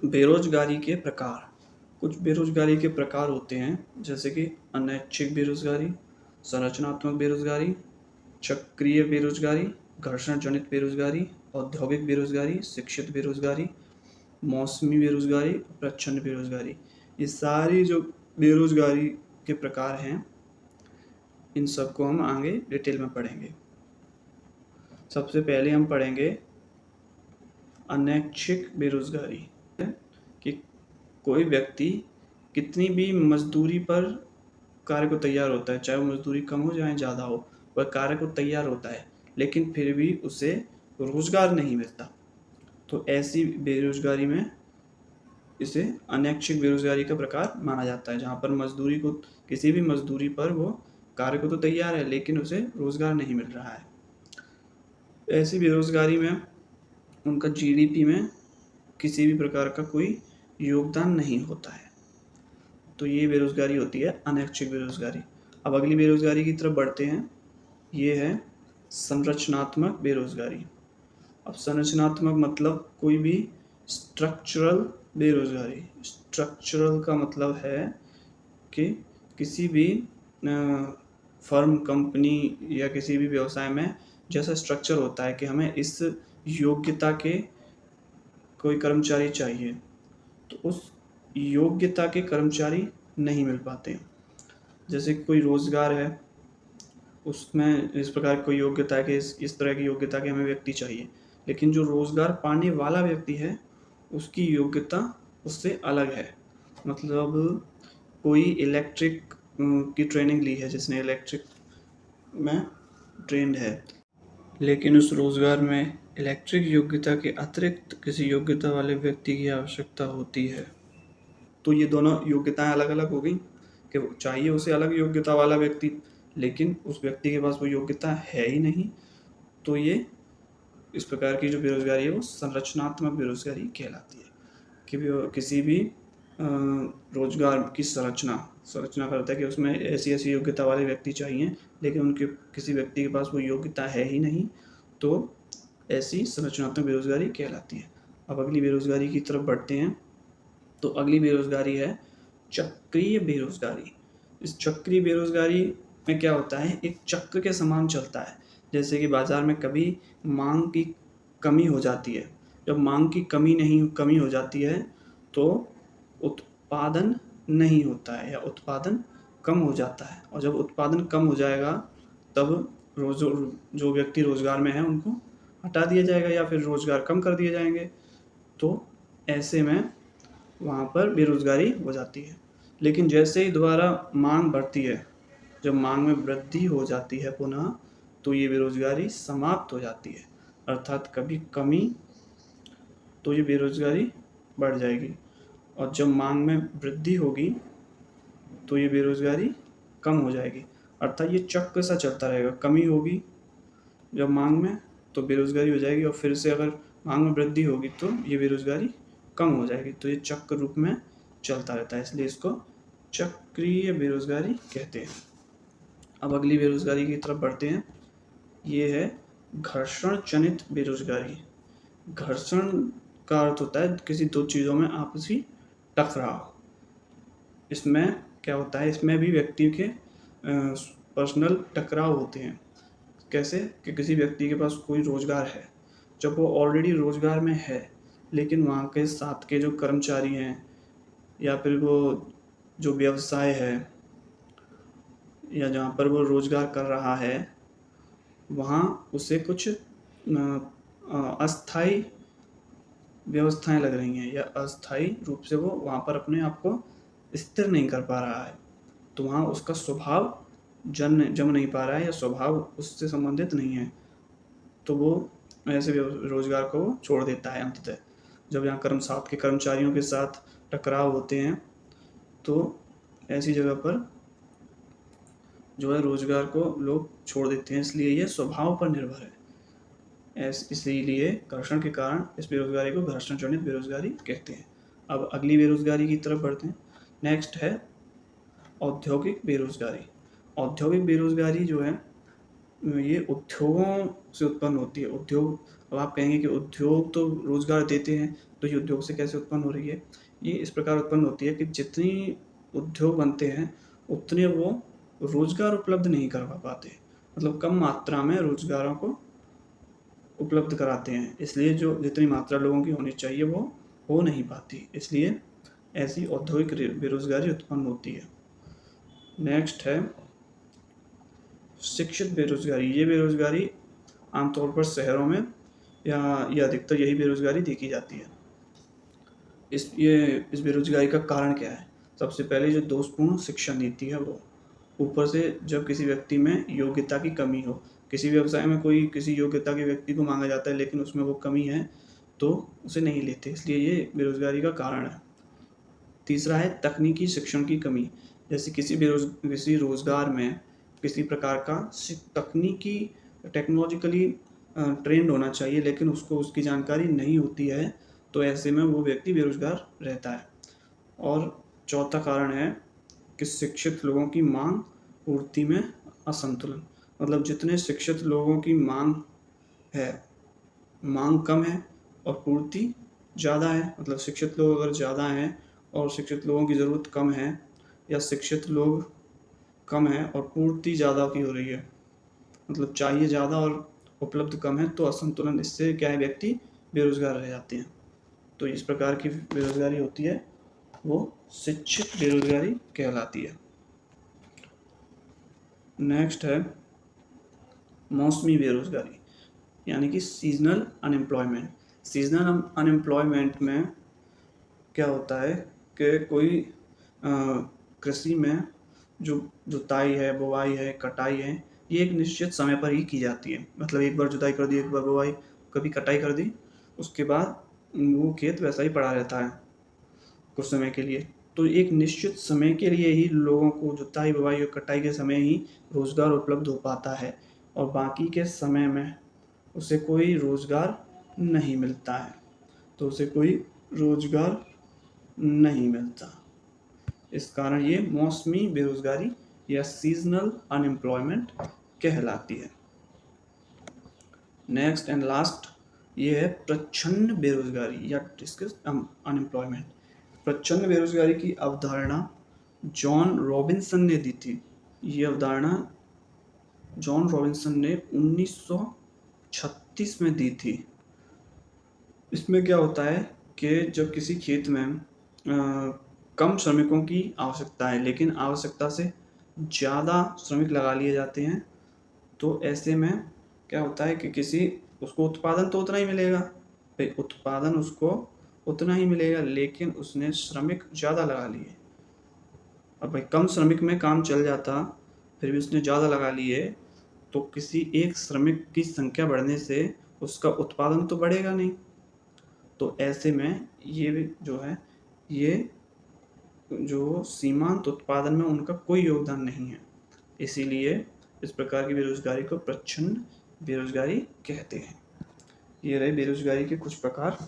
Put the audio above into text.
बेरोजगारी के प्रकार। कुछ बेरोजगारी के प्रकार होते हैं, जैसे कि अनैच्छिक बेरोजगारी, संरचनात्मक बेरोजगारी, चक्रीय बेरोजगारी, घर्षण जनित बेरोजगारी, औद्योगिक बेरोजगारी, शिक्षित बेरोजगारी, मौसमी बेरोजगारी, प्रच्छन्न बेरोजगारी। ये सारी जो बेरोजगारी के प्रकार हैं, इन सबको हम आगे डिटेल में पढ़ेंगे। सबसे पहले हम पढ़ेंगे अनैच्छिक बेरोजगारी, कि कोई व्यक्ति कितनी भी मजदूरी पर कार्य को तैयार होता है, चाहे वो मजदूरी कम हो चाहे ज़्यादा हो, वह कार्य को तैयार होता है, लेकिन फिर भी उसे रोजगार नहीं मिलता। तो ऐसी बेरोजगारी में इसे अनैच्छिक बेरोजगारी का प्रकार माना जाता है, जहाँ पर मजदूरी को किसी भी मजदूरी पर वो कार्य को तो तैयार है, लेकिन उसे रोजगार नहीं मिल रहा है। ऐसी बेरोजगारी में उनका जीडीपी में किसी भी प्रकार का कोई योगदान नहीं होता है। तो ये बेरोजगारी होती है अनैच्छिक बेरोजगारी। अब अगली बेरोजगारी की तरफ बढ़ते हैं, ये है संरचनात्मक बेरोजगारी। अब संरचनात्मक मतलब कोई भी स्ट्रक्चरल बेरोजगारी। स्ट्रक्चरल का मतलब है कि किसी भी फर्म, कंपनी या किसी भी व्यवसाय में जैसा स्ट्रक्चर होता है कि हमें इस योग्यता के कोई कर्मचारी चाहिए, तो उस योग्यता के कर्मचारी नहीं मिल पाते। जैसे कोई रोजगार है, उसमें इस प्रकार की कोई योग्यता है कि इस तरह की योग्यता के हमें व्यक्ति चाहिए, लेकिन जो रोजगार पाने वाला व्यक्ति है उसकी योग्यता उससे अलग है। मतलब कोई इलेक्ट्रिक की ट्रेनिंग ली है, जिसने इलेक्ट्रिक में ट्रेंड है, लेकिन उस रोजगार में इलेक्ट्रिक योग्यता के अतिरिक्त किसी योग्यता वाले व्यक्ति की आवश्यकता होती है। तो ये दोनों योग्यताएं अलग अलग हो गई कि चाहिए उसे अलग योग्यता वाला व्यक्ति, लेकिन उस व्यक्ति के पास वो योग्यता है ही नहीं। तो ये इस प्रकार की जो बेरोजगारी है वो संरचनात्मक बेरोजगारी कहलाती है, कि किसी भी रोजगार की संरचना करता है कि उसमें ऐसी ऐसी योग्यता वाले व्यक्ति चाहिए, लेकिन उनके किसी व्यक्ति के पास वो योग्यता है ही नहीं, तो ऐसी संरचनात्मक बेरोजगारी कहलाती है। अब अगली बेरोजगारी की तरफ बढ़ते हैं। तो अगली बेरोजगारी है चक्रीय बेरोजगारी। इस चक्रीय बेरोजगारी में क्या होता है, एक चक्र के समान चलता है। जैसे कि बाजार में कभी मांग की कमी हो जाती है, जब मांग की कमी हो जाती है तो उत्पादन नहीं होता है या उत्पादन कम हो जाता है, और जब उत्पादन कम हो जाएगा तब जो व्यक्ति रोजगार में है उनको हटा दिया जाएगा या फिर रोजगार कम कर दिए जाएंगे। तो ऐसे में वहाँ पर बेरोजगारी हो जाती है। लेकिन जैसे ही दोबारा मांग बढ़ती है, जब मांग में वृद्धि हो जाती है पुनः, तो ये बेरोजगारी समाप्त हो जाती है। अर्थात कभी कमी, तो ये बेरोजगारी बढ़ जाएगी, और जब मांग में वृद्धि होगी तो ये बेरोजगारी कम हो जाएगी। अर्थात ये चक्र सा चलता रहेगा, कमी होगी जब मांग में तो बेरोजगारी हो जाएगी, और फिर से अगर मांग में वृद्धि होगी तो ये बेरोजगारी कम हो जाएगी। तो ये चक्र रूप में चलता रहता है, इसलिए इसको चक्रीय बेरोजगारी कहते हैं। अब अगली बेरोजगारी की तरफ बढ़ते हैं, ये है घर्षण जनित बेरोजगारी। घर्षण का अर्थ होता है किसी दो चीज़ों में आपसी टकराव। इसमें क्या होता है, इसमें भी व्यक्ति के पर्सनल टकराव होते हैं। कैसे कि किसी व्यक्ति के पास कोई रोजगार है, जब वो ऑलरेडी रोजगार में है, लेकिन वहाँ के साथ के जो कर्मचारी हैं या फिर वो जो व्यवसाय है या जहाँ पर वो रोजगार कर रहा है, वहाँ उसे कुछ अस्थाई व्यवस्थाएं लग रही हैं, या अस्थाई रूप से वो वहाँ पर अपने आप को स्थिर नहीं कर पा रहा है। तो वहाँ उसका स्वभाव जम नहीं पा रहा है, या स्वभाव उससे संबंधित नहीं है, तो वो ऐसे रोजगार को छोड़ देता है अंततः। जब यहाँ साथ के कर्मचारियों के साथ टकराव होते हैं, तो ऐसी जगह पर जो है रोजगार को लोग छोड़ देते हैं, इसलिए ये स्वभाव पर निर्भर है। इसीलिए घर्षण के कारण इस बेरोजगारी को घर्षण जनित बेरोजगारी कहते हैं। अब अगली बेरोजगारी की तरफ बढ़ते हैं। नेक्स्ट है औद्योगिक बेरोजगारी। औद्योगिक बेरोजगारी जो है ये उद्योगों से उत्पन्न होती है। उद्योग, अब आप कहेंगे कि उद्योग तो रोजगार देते हैं, तो ये उद्योग से कैसे उत्पन्न हो रही है? ये इस प्रकार उत्पन्न होती है कि जितनी उद्योग बनते हैं उतने वो रोजगार उपलब्ध नहीं करवा पाते, मतलब कम मात्रा में रोजगारों को उपलब्ध कराते हैं, इसलिए जो जितनी मात्रा लोगों की होनी चाहिए वो हो नहीं पाती, इसलिए ऐसी औद्योगिक बेरोजगारी उत्पन्न होती है। नेक्स्ट है शिक्षित बेरोजगारी। ये बेरोजगारी आमतौर पर शहरों में या अधिकतर यही बेरोजगारी देखी जाती है। इस बेरोजगारी का कारण क्या है? सबसे पहले जो दोषपूर्ण शिक्षा नीति है वो, ऊपर से जब किसी व्यक्ति में योग्यता की कमी हो, किसी व्यवसाय में कोई किसी योग्यता के व्यक्ति को मांगा जाता है लेकिन उसमें वो कमी है तो उसे नहीं लेते, इसलिए ये बेरोजगारी का कारण है। तीसरा है तकनीकी शिक्षण की कमी। जैसे किसी रोजगार में किसी प्रकार का तकनीकी टेक्नोलॉजिकली ट्रेंड होना चाहिए लेकिन उसको उसकी जानकारी नहीं होती है, तो ऐसे में वो व्यक्ति बेरोजगार रहता है। और चौथा कारण है कि शिक्षित लोगों की मांग पूर्ति में असंतुलन, मतलब जितने शिक्षित लोगों की मांग है, मांग कम है और पूर्ति ज़्यादा है, मतलब शिक्षित लोग अगर ज़्यादा हैं और शिक्षित लोगों की ज़रूरत कम है, या शिक्षित लोग कम है और पूर्ति ज़्यादा की हो रही है, मतलब चाहिए ज़्यादा और उपलब्ध कम है, तो असंतुलन, इससे क्या है व्यक्ति बेरोजगार रह जाते हैं। तो इस प्रकार की बेरोजगारी होती है वो शिक्षित बेरोजगारी कहलाती है। नेक्स्ट है मौसमी बेरोजगारी, यानी कि सीजनल अनएम्प्लॉयमेंट। सीजनल अनएम्प्लॉयमेंट में क्या होता है कि कोई कृषि में जो जुताई है, बुवाई है, कटाई है, ये एक निश्चित समय पर ही की जाती है, मतलब एक बार जुताई कर दी, एक बार बुवाई, कभी कटाई कर दी, उसके बाद वो खेत वैसा ही पड़ा रहता है कुछ समय के लिए। तो एक निश्चित समय के लिए ही लोगों को जुताई, बुवाई और कटाई के समय ही रोजगार उपलब्ध हो पाता है, और बाकी के समय में उसे कोई रोजगार नहीं मिलता है, तो उसे कोई रोजगार नहीं मिलता। इस कारण ये मौसमी बेरोजगारी या सीजनल अनएम्प्लॉयमेंट कहलाती है। नेक्स्ट एंड लास्ट ये है प्रच्छन्न बेरोजगारी या डिस्कस अनएम्प्लॉयमेंट। प्रच्छन्न बेरोजगारी की अवधारणा जॉन रॉबिन्सन ने दी थी। ये अवधारणा जॉन रॉबिन्सन ने 1936 में दी थी। इसमें क्या होता है कि जब किसी खेत में कम श्रमिकों की आवश्यकता है लेकिन आवश्यकता से ज़्यादा श्रमिक लगा लिए जाते हैं, तो ऐसे में क्या होता है कि उसको उत्पादन तो उतना ही मिलेगा, भाई उत्पादन उसको उतना ही मिलेगा लेकिन उसने श्रमिक ज़्यादा लगा लिए। अब भाई कम श्रमिक में काम चल जाता, फिर भी उसने ज़्यादा लगा लिए, तो किसी एक श्रमिक की संख्या बढ़ने से उसका उत्पादन तो बढ़ेगा नहीं। तो ऐसे में ये जो है, ये जो सीमांत उत्पादन में उनका कोई योगदान नहीं है, इसीलिए इस प्रकार की बेरोजगारी को प्रच्छन्न बेरोजगारी कहते हैं। ये रहे बेरोजगारी के कुछ प्रकार।